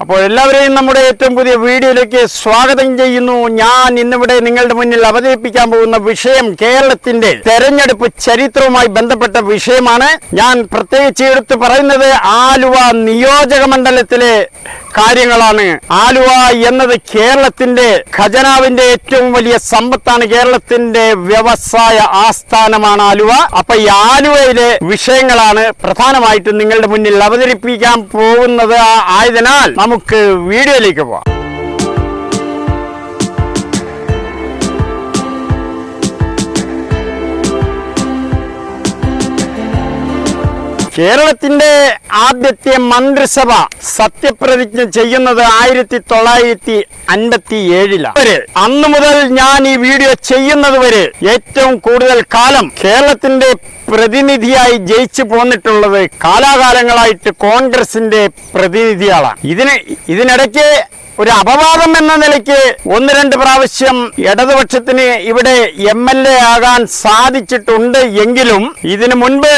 അപ്പോൾ എല്ലാവരെയും നമ്മുടെ ഏറ്റവും പുതിയ വീഡിയോയിലേക്ക് സ്വാഗതം ചെയ്യുന്നു. ഞാൻ ഇന്നിവിടെ നിങ്ങളുടെ മുന്നിൽ അവതരിപ്പിക്കാൻ പോകുന്ന വിഷയം കേരളത്തിന്റെ തെരഞ്ഞെടുപ്പ് ചരിത്രവുമായി ബന്ധപ്പെട്ട വിഷയമാണ്. ഞാൻ പ്രത്യേകിച്ച് എടുത്തു പറയുന്നത് ആലുവ നിയോജക മണ്ഡലത്തിലെ കാര്യങ്ങളാണ്. ആലുവ എന്നത് കേരളത്തിന്റെ ഖജനാവിന്റെ ഏറ്റവും വലിയ സമ്പത്താണ്. കേരളത്തിന്റെ വ്യവസായ ആസ്ഥാനമാണ് ആലുവ. അപ്പൊ ഈ ആലുവയിലെ വിഷയങ്ങളാണ് പ്രധാനമായിട്ടും നിങ്ങളുടെ മുന്നിൽ അവതരിപ്പിക്കാൻ പോകുന്നത്. ആയതിനാൽ നമുക്ക് വീഡിയോയിലേക്ക് പോവാം. കേരളത്തിന്റെ ആദ്യത്തെ മന്ത്രിസഭ സത്യപ്രതിജ്ഞ ചെയ്യുന്നത് 1957 അന്നു മുതൽ ഞാൻ ഈ വീഡിയോ ചെയ്യുന്നത് വരെ ഏറ്റവും കൂടുതൽ കാലം കേരളത്തിന്റെ പ്രതിനിധിയായി ജയിച്ചു പോന്നിട്ടുള്ളത് കാലാകാലങ്ങളായിട്ട് കോൺഗ്രസിന്റെ പ്രതിനിധികളാണ്. ഇതിനിടയ്ക്ക് ഒരു അപവാദം എന്ന നിലയ്ക്ക് 1-2 പ്രാവശ്യം ഇടതുപക്ഷത്തിന് ഇവിടെ MLA ആകാൻ സാധിച്ചിട്ടുണ്ട്. എങ്കിലും ഇതിനു മുൻപ്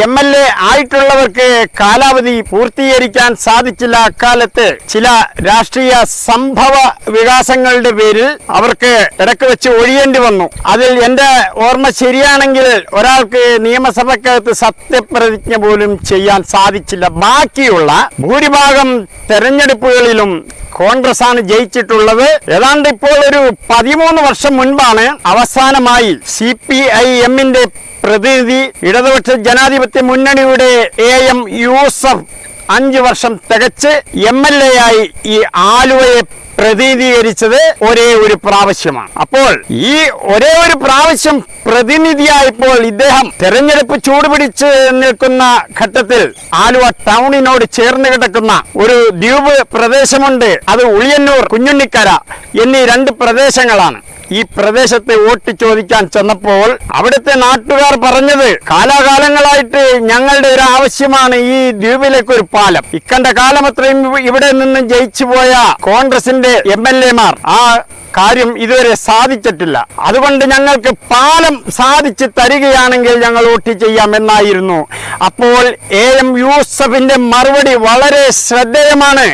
MLA ആയിട്ടുള്ളവർക്ക് കാലാവധി പൂർത്തീകരിക്കാൻ സാധിച്ചില്ല. അക്കാലത്ത് ചില രാഷ്ട്രീയ സംഭവ വികാസങ്ങളുടെ പേരിൽ അവർക്ക് ഇടയ്ക്ക് വെച്ച് ഒഴിയേണ്ടി വന്നു. അതിൽ എന്റെ ഓർമ്മ ശരിയാണെങ്കിൽ ഒരാൾക്ക് നിയമസഭക്കകത്ത് സത്യപ്രതിജ്ഞ പോലും ചെയ്യാൻ സാധിച്ചില്ല. ബാക്കിയുള്ള ഭൂരിഭാഗം തെരഞ്ഞെടുപ്പുകളിലും കോൺഗ്രസ് ആണ് ജയിച്ചിട്ടുള്ളത്. ഏതാണ്ട് ഇപ്പോൾ ഒരു 13 വർഷം മുൻപാണ് അവസാനമായി CPIM-ന്റെ പ്രതിനിധി ഇടതുപക്ഷ ജനാധിപത്യ മുന്നണിയുടെ AM യൂസഫ് 5 വർഷം തികച്ച് MLA ആയി ഈ ആലുവയെ പ്രതിനിധീകരിച്ചത് ഒരേ ഒരു പ്രാവശ്യമാണ്. അപ്പോൾ ഈ ഒരേ ഒരു പ്രാവശ്യം പ്രതിനിധിയായപ്പോൾ ഇദ്ദേഹം തെരഞ്ഞെടുപ്പ് ചൂടുപിടിച്ച് നിൽക്കുന്ന ഘട്ടത്തിൽ ആലുവ ടൗണിനോട് ചേർന്ന് കിടക്കുന്ന ഒരു ദ്വീപ് പ്രദേശമുണ്ട്. അത് ഉളിയന്നൂർ, കുഞ്ഞുണ്ണിക്കര എന്നീ 2 പ്രദേശങ്ങളാണ്. ഈ പ്രദേശത്ത് വോട്ട് ചോദിക്കാൻ ചെന്നപ്പോൾ അവിടുത്തെ നാട്ടുകാർ പറഞ്ഞത്, കാലാകാലങ്ങളായിട്ട് ഞങ്ങളുടെ ഒരു ആവശ്യമാണ് ഈ ദ്വീപിലേക്ക് ഒരു പാലം. ഇക്കണ്ട കാലം അത്രയും ഇവിടെ നിന്ന് ജയിച്ചു പോയ കോൺഗ്രസിന്റെ MLA-മാർ ആ കാര്യം ഇതുവരെ സാധിച്ചിട്ടില്ല. അതുകൊണ്ട് ഞങ്ങൾക്ക് പാലം സാധിച്ചു തരികയാണെങ്കിൽ ഞങ്ങൾ വോട്ട് ചെയ്യാം എന്നായിരുന്നു. അപ്പോൾ AM യൂസഫിന്റെ മറുപടി വളരെ ശ്രദ്ധേയമാണ്.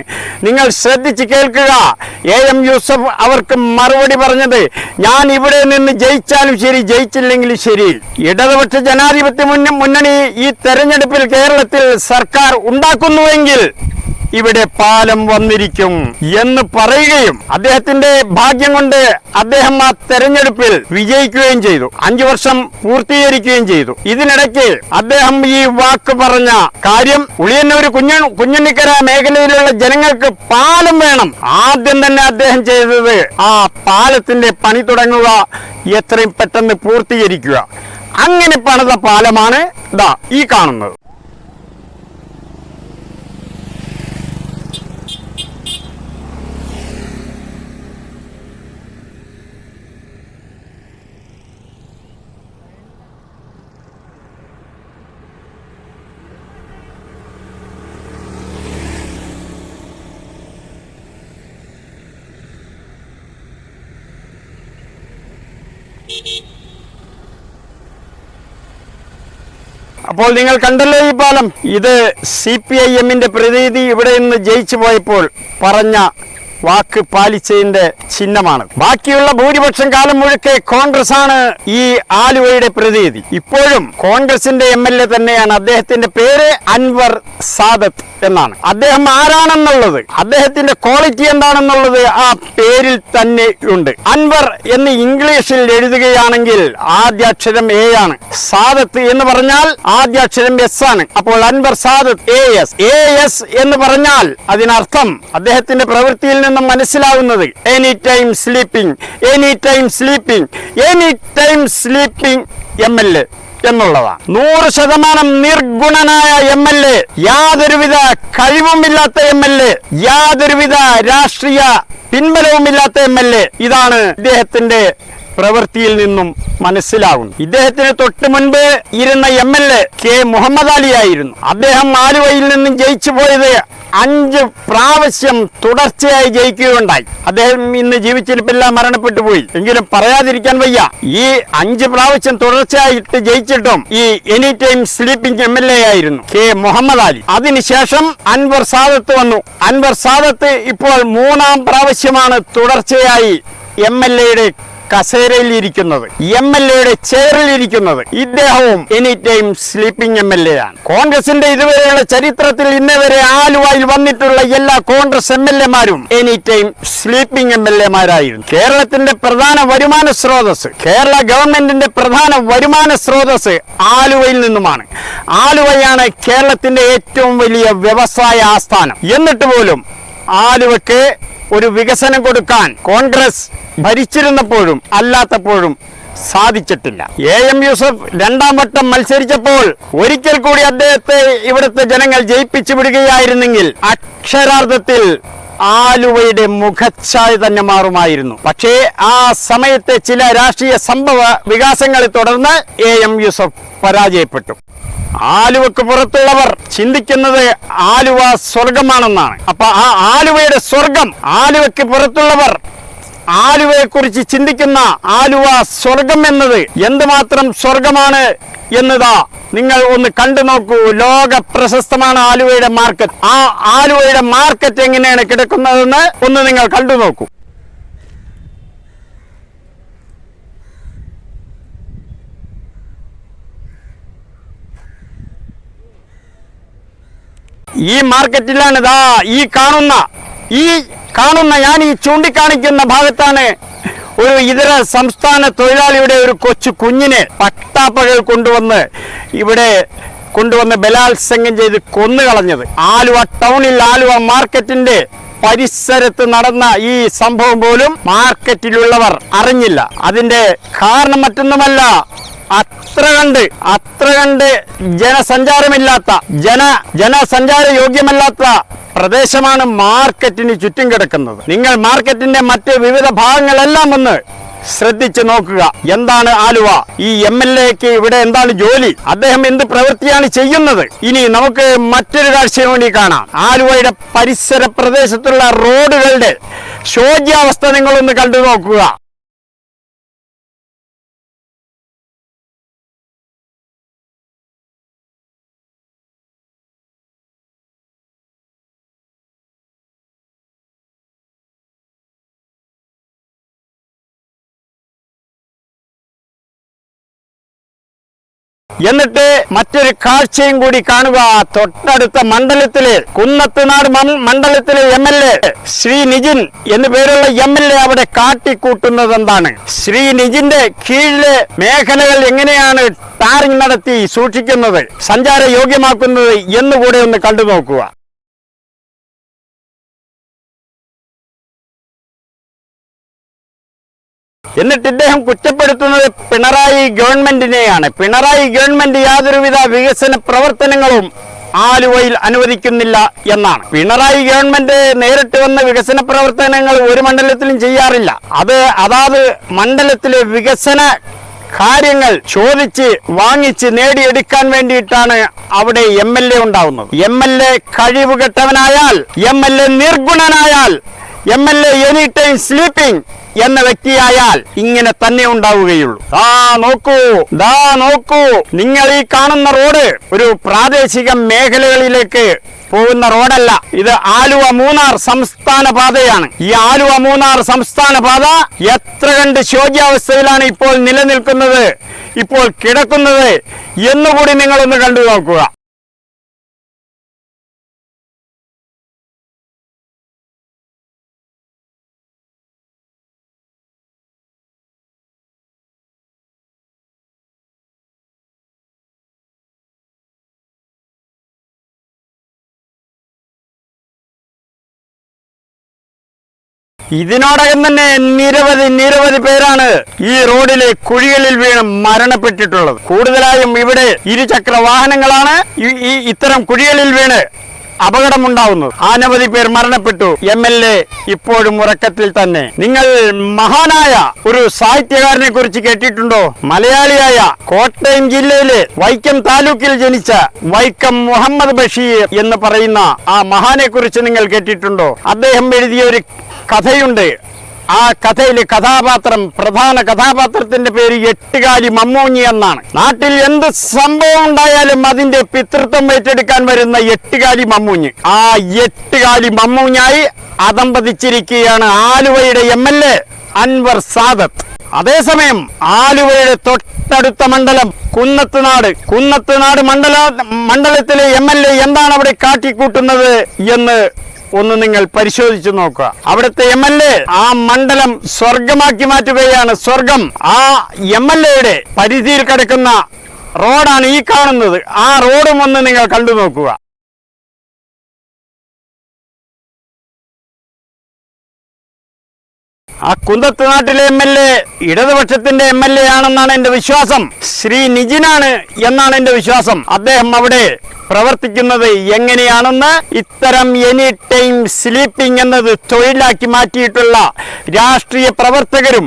നിങ്ങൾ ശ്രദ്ധിച്ച് കേൾക്കുക. AM യൂസഫ് അവർക്ക് മറുപടി പറഞ്ഞത്, ഞാൻ ഇവിടെ നിന്ന് ജയിച്ചാലും ശരി ജയിച്ചില്ലെങ്കിലും ശരി, ഇടതുപക്ഷ ജനാധിപത്യ മുന്നണി ഈ തെരഞ്ഞെടുപ്പിൽ കേരളത്തിൽ സർക്കാർ ഉണ്ടാക്കുന്നുവെങ്കിൽ ഇവിടെ പാലം വന്നിരിക്കും എന്ന് പറയുകയും അദ്ദേഹത്തിന്റെ ഭാഗ്യം കൊണ്ട് അദ്ദേഹം ആ തെരഞ്ഞെടുപ്പിൽ വിജയിക്കുകയും ചെയ്തു. 5 വർഷം പൂർത്തീകരിക്കുകയും ചെയ്തു. ഇതിനിടയ്ക്ക് അദ്ദേഹം ഈ വാക്ക് പറഞ്ഞ കാര്യം, ഉളിയന്നൂർ കുഞ്ഞുണ്ണിക്കര മേഖലയിലുള്ള ജനങ്ങൾക്ക് പാലം വേണം. ആദ്യം തന്നെ അദ്ദേഹം ചെയ്തത് ആ പാലത്തിന്റെ പണി തുടങ്ങുക, എത്രയും പെട്ടെന്ന് പൂർത്തീകരിക്കുക. അങ്ങനെ പണിത പാലമാണ് ദാ ഈ കാണുന്നത്. അപ്പോൾ നിങ്ങൾ കണ്ടല്ലോ ഈ പാലം. ഇത് CPIM-ന്റെ പ്രതിനിധി ഇവിടെ നിന്ന് ജയിച്ചു പോയപ്പോൾ പറഞ്ഞ വാക്ക് പാലിച്ചതിന്റെ ചിഹ്നമാണ്. ബാക്കിയുള്ള ഭൂരിപക്ഷം കാലം മുഴുക്കെ കോൺഗ്രസ് ആണ് ഈ ആലുവയുടെ പ്രതിനിധി. ഇപ്പോഴും കോൺഗ്രസിന്റെ MLA തന്നെയാണ്. അദ്ദേഹത്തിന്റെ പേര് അൻവർ സാദത്ത് എന്നാണ്. അദ്ദേഹം ആരാണെന്നുള്ളത്, അദ്ദേഹത്തിന്റെ ക്വാളിറ്റി എന്താണെന്നുള്ളത് ആ പേരിൽ തന്നെ ഉണ്ട്. അൻവർ എന്ന് ഇംഗ്ലീഷിൽ എഴുതുകയാണെങ്കിൽ ആദ്യാക്ഷരം A ആണ്. സാദത്ത് എന്ന് പറഞ്ഞാൽ ആദ്യാക്ഷരം S ആണ്. അപ്പോൾ അൻവർ സാദത്ത് AS എന്ന് പറഞ്ഞാൽ അതിനർത്ഥം അദ്ദേഹത്തിന്റെ പ്രവൃത്തിയിൽ നിന്നും മനസ്സിലാവുന്നത് എനി ടൈം സ്ലീപ്പിംഗ് MLA എന്നുള്ളതാണ്. 100% നിർഗുണനായ MLA, യാതൊരുവിധ കഴിവുമില്ലാത്ത MLA, യാതൊരുവിധ രാഷ്ട്രീയ പിൻബലവുമില്ലാത്ത MLA. ഇതാണ് ഇദ്ദേഹത്തിന്റെ പ്രവൃത്തിയിൽ നിന്നും മനസ്സിലാകുന്നു. ഇദ്ദേഹത്തിന് തൊട്ട് മുൻപ് ഇരുന്ന MLA K മുഹമ്മദ് അലി ആയിരുന്നു. അദ്ദേഹം ആലുവയിൽ നിന്നും ജയിച്ചു പോയത് 5 പ്രാവശ്യം തുടർച്ചയായി ജയിക്കുകയുണ്ടായി. അദ്ദേഹം ഇന്ന് ജീവിച്ചിരിപ്പില്ല, മരണപ്പെട്ടു പോയി. എങ്കിലും പറയാതിരിക്കാൻ വയ്യ, ഈ 5 പ്രാവശ്യം തുടർച്ചയായിട്ട് ജയിച്ചിട്ടും ഈ എനി ടൈം സ്ലീപ്പിംഗ് MLA ആയിരുന്നു കെ മുഹമ്മദ് അലി. അതിനുശേഷം അൻവർ സാദത്ത് വന്നു. അൻവർ സാദത്ത് ഇപ്പോൾ 3-ാം പ്രാവശ്യമാണ് തുടർച്ചയായി MLA കസേരയിൽ ഇരിക്കുന്നത്, MLA ചെയറിൽ ഇരിക്കുന്നത്. ഇദ്ദേഹവും എനി ടൈം സ്ലീപ്പിംഗ് MLA ആണ്. കോൺഗ്രസിന്റെ ഇതുവരെയുള്ള ചരിത്രത്തിൽ ഇന്നേവരെ ആലുവയിൽ വന്നിട്ടുള്ള എല്ലാ കോൺഗ്രസ് MLA-മാരും എനി ടൈം സ്ലീപ്പിംഗ് MLA-മാരായിരുന്നു. കേരളത്തിന്റെ പ്രധാന വരുമാന സ്രോതസ്, കേരള ഗവൺമെന്റിന്റെ പ്രധാന വരുമാന സ്രോതസ് ആലുവയിൽ നിന്നുമാണ്. ആലുവയാണ് കേരളത്തിന്റെ ഏറ്റവും വലിയ വ്യവസായ ആസ്ഥാനം. എന്നിട്ട് പോലും ആലുവയ്ക്ക് ഒരു വികസനം കൊടുക്കാൻ കോൺഗ്രസ് ഭരിച്ചിരുന്നപ്പോഴും അല്ലാത്തപ്പോഴും സാധിച്ചിട്ടില്ല. AM യൂസഫ് 2-ാം വട്ടം മത്സരിച്ചപ്പോൾ ഒരിക്കൽ കൂടി അദ്ദേഹത്തെ ഇവിടുത്തെ ജനങ്ങൾ ജയിപ്പിച്ചു വിടുകയായിരുന്നെങ്കിൽ അക്ഷരാർത്ഥത്തിൽ ആലുവയുടെ മുഖച്ഛായ തന്നെ മാറുമായിരുന്നു. പക്ഷേ ആ സമയത്തെ ചില രാഷ്ട്രീയ സംഭവ വികാസങ്ങളെ തുടർന്ന് AM യൂസഫ് പരാജയപ്പെട്ടു. ആലുവക്ക് പുറത്തുള്ളവർ ചിന്തിക്കുന്നത് ആലുവ സ്വർഗമാണെന്നാണ്. അപ്പൊ ആ ആലുവയുടെ സ്വർഗം, ആലുവയ്ക്ക് പുറത്തുള്ളവർ ആലുവയെ കുറിച്ച് ചിന്തിക്കുന്ന ആലുവ സ്വർഗം എന്നത് എന്തുമാത്രം സ്വർഗമാണ് എന്നതാ നിങ്ങൾ ഒന്ന് കണ്ടു നോക്കൂ. ലോക പ്രശസ്തമാണ് ആലുവയുടെ മാർക്കറ്റ്. ആ ആലുവയുടെ മാർക്കറ്റ് എങ്ങനെയാണ് കിടക്കുന്നതെന്ന് ഒന്ന് നിങ്ങൾ കണ്ടു നോക്കൂ. ഈ മാർക്കറ്റിലാണ് ഞാൻ ഈ ചൂണ്ടിക്കാണിക്കുന്ന ഭാഗത്താണ് ഒരു ഇതര സംസ്ഥാന തൊഴിലാളിയുടെ ഒരു കൊച്ചു കുഞ്ഞിനെ പട്ടാപ്പകൽ കൊണ്ടുവന്ന് ബലാത്സംഗം ചെയ്ത് കൊന്നുകളഞ്ഞത്. ആലുവ ടൗണിൽ, ആലുവ മാർക്കറ്റിന്റെ പരിസരത്ത് നടന്ന ഈ സംഭവം പോലും മാർക്കറ്റിലുള്ളവർ അറിഞ്ഞില്ല. അതിന്റെ കാരണം മറ്റൊന്നുമല്ല, അത്ര കണ്ട് ജനസഞ്ചാരമില്ലാത്ത, ജനസഞ്ചാര യോഗ്യമല്ലാത്ത പ്രദേശമാണ് മാർക്കറ്റിന് ചുറ്റും കിടക്കുന്നത്. നിങ്ങൾ മാർക്കറ്റിന്റെ മറ്റ് വിവിധ ഭാഗങ്ങളെല്ലാം ഒന്ന് ശ്രദ്ധിച്ചു നോക്കുക. എന്താണ് ആലുവ? ഈ MLA-ക്ക് ഇവിടെ എന്താണ് ജോലി? അദ്ദേഹം എന്ത് പ്രവൃത്തിയാണ് ചെയ്യുന്നത്? ഇനി നമുക്ക് മറ്റൊരു കാഴ്ചയും കൂടി കാണാം. ആലുവയുടെ പരിസര പ്രദേശത്തുള്ള റോഡുകളുടെ ശോച്യാവസ്ഥ നിങ്ങളൊന്ന് കണ്ടു നോക്കുക. എന്നിട്ട് മറ്റൊരു കാഴ്ചയും കൂടി കാണുക. തൊട്ടടുത്ത മണ്ഡലത്തിലെ കുന്നത്തുനാട് മണ്ഡലത്തിലെ MLA ശ്രീ നിജിൻ എന്നു പേരുള്ള MLA അവിടെ കാട്ടിക്കൂട്ടുന്നത് എന്താണ്? ശ്രീ നിജിന്റെ കീഴിലെ മേഖലകൾ എങ്ങനെയാണ് ടാറിംഗ് നടത്തി സൂക്ഷിക്കുന്നത്, സഞ്ചാര യോഗ്യമാക്കുന്നത് എന്നുകൂടെ ഒന്ന് കണ്ടു നോക്കുക. എന്നിട്ട് ഇദ്ദേഹം കുറ്റപ്പെടുത്തുന്നത് പിണറായി ഗവൺമെന്റിനെയാണ്. പിണറായി ഗവൺമെന്റ് യാതൊരുവിധ വികസന പ്രവർത്തനങ്ങളും ആലുവയിൽ അനുവദിക്കുന്നില്ല എന്നാണ്. പിണറായി ഗവൺമെന്റ് നേരിട്ട് വന്ന വികസന പ്രവർത്തനങ്ങൾ ഒരു മണ്ഡലത്തിലും ചെയ്യാറില്ല. അതാത് മണ്ഡലത്തിലെ വികസന കാര്യങ്ങൾ ചോദിച്ച് വാങ്ങിച്ച് നേടിയെടുക്കാൻ വേണ്ടിയിട്ടാണ് അവിടെ MLA ഉണ്ടാവുന്നത്. MLA കഴിവുകെട്ടവനായാൽ, MLA നിർഗുണനായാൽ, MLA any time sleeping എന്ന വ്യക്തിയായാൽ ഇങ്ങനെ തന്നെ ഉണ്ടാവുകയുള്ളൂ. നോക്കൂ, നിങ്ങൾ ഈ കാണുന്ന റോഡ് ഒരു പ്രാദേശിക മേഖലകളിലേക്ക് പോകുന്ന റോഡല്ല. ഇത് ആലുവ മൂന്നാർ സംസ്ഥാന പാതയാണ്. ഈ ആലുവ മൂന്നാർ സംസ്ഥാന പാത എത്ര കണ്ട് ശോച്യാവസ്ഥയിലാണ് ഇപ്പോൾ നിലനിൽക്കുന്നത്, ഇപ്പോൾ കിടക്കുന്നത് എന്നുകൂടി നിങ്ങളൊന്ന് കണ്ടു നോക്കുക. ഇതിനോടകം തന്നെ നിരവധി പേരാണ് ഈ റോഡിലെ കുഴികളിൽ വീണ് മരണപ്പെട്ടിട്ടുള്ളത്. കൂടുതലായും ഇവിടെ ഇരുചക്ര വാഹനങ്ങളാണ് ഇത്തരം കുഴികളിൽ വീണ് അപകടമുണ്ടാവുന്നത്. അനവധി പേർ മരണപ്പെട്ടു. MLA ഇപ്പോഴും ഉറക്കത്തിൽ തന്നെ. നിങ്ങൾ മഹാനായ ഒരു സാഹിത്യകാരനെ കുറിച്ച് കേട്ടിട്ടുണ്ടോ? മലയാളിയായ കോട്ടയം ജില്ലയിലെ വൈക്കം താലൂക്കിൽ ജനിച്ച വൈക്കം മുഹമ്മദ് ബഷീർ എന്ന് പറയുന്ന ആ മഹാനെ കുറിച്ച് നിങ്ങൾ കേട്ടിട്ടുണ്ടോ? അദ്ദേഹം എഴുതിയ ഒരു കഥയുണ്ട്. ആ കഥയിലെ പ്രധാന കഥാപാത്രത്തിന്റെ പേര് എട്ടുകാലി മമ്മൂഞ്ഞി എന്നാണ്. നാട്ടിൽ എന്ത് സംഭവം ഉണ്ടായാലും അതിന്റെ പിതൃത്വം ഏറ്റെടുക്കാൻ വരുന്ന എട്ടുകാലി മമ്മൂഞ്ഞി. ആ എട്ടുകാലി മമ്മൂഞ്ഞായി അതമ്പതിച്ചിരിക്കുകയാണ് ആലുവയുടെ MLA അൻവർ സാദത്ത്. അതേസമയം ആലുവയുടെ തൊട്ടടുത്ത മണ്ഡലം കുന്നത്തുനാട് മണ്ഡലത്തിലെ MLA എന്താണ് അവിടെ കാട്ടിക്കൂട്ടുന്നത് എന്ന് ഒന്ന് നിങ്ങൾ പരിശോധിച്ചു നോക്കുക. അവിടുത്തെ MLA ആ മണ്ഡലം സ്വർഗമാക്കി മാറ്റുകയാണ്. സ്വർഗം. ആ MLAയുടെ പരിധിയിൽ കിടക്കുന്ന റോഡാണ് ഈ കാണുന്നത്. ആ റോഡും ഒന്ന് നിങ്ങൾ കണ്ടു നോക്കുക. ആ കുന്നത്തുനാട്ടിലെ MLA ഇടതുപക്ഷത്തിന്റെ MLA ആണെന്നാണ് എന്റെ വിശ്വാസം. ശ്രീ നിജിനാണ് എന്നാണ് എന്റെ വിശ്വാസം. അദ്ദേഹം അവിടെ പ്രവർത്തിക്കുന്നത് എങ്ങനെയാണെന്ന് ഇത്തരം എനി ടൈം സ്ലീപ്പിംഗ് എന്നത് തൊഴിലാക്കി മാറ്റിയിട്ടുള്ള രാഷ്ട്രീയ പ്രവർത്തകരും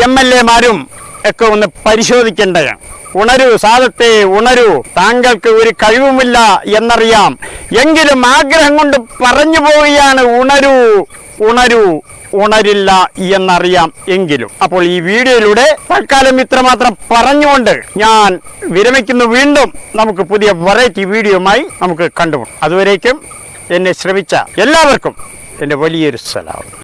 MLA-മാരും ഒക്കെ ഒന്ന് പരിശോധിക്കേണ്ടതാണ്. ഉണരൂ സാദത്തെ, ഉണരൂ. താങ്കൾക്ക് ഒരു കഴിവുമില്ല എന്നറിയാം, എങ്കിലും ആഗ്രഹം കൊണ്ട് പറഞ്ഞു പോവുകയാണ്. ഉണരില്ല എന്നറിയാം എങ്കിലും. അപ്പോൾ ഈ വീഡിയോയിലൂടെ തൽക്കാലം ഇത്രമാത്രം പറഞ്ഞുകൊണ്ട് ഞാൻ വിരമിക്കുന്നു. വീണ്ടും നമുക്ക് പുതിയ വെറൈറ്റി വീഡിയോയുമായി നമുക്ക് കണ്ടുമുട്ടാം. അതുവരേക്കും എന്നെ ശ്രമിച്ച എല്ലാവർക്കും എൻ്റെ വലിയൊരു സലാം.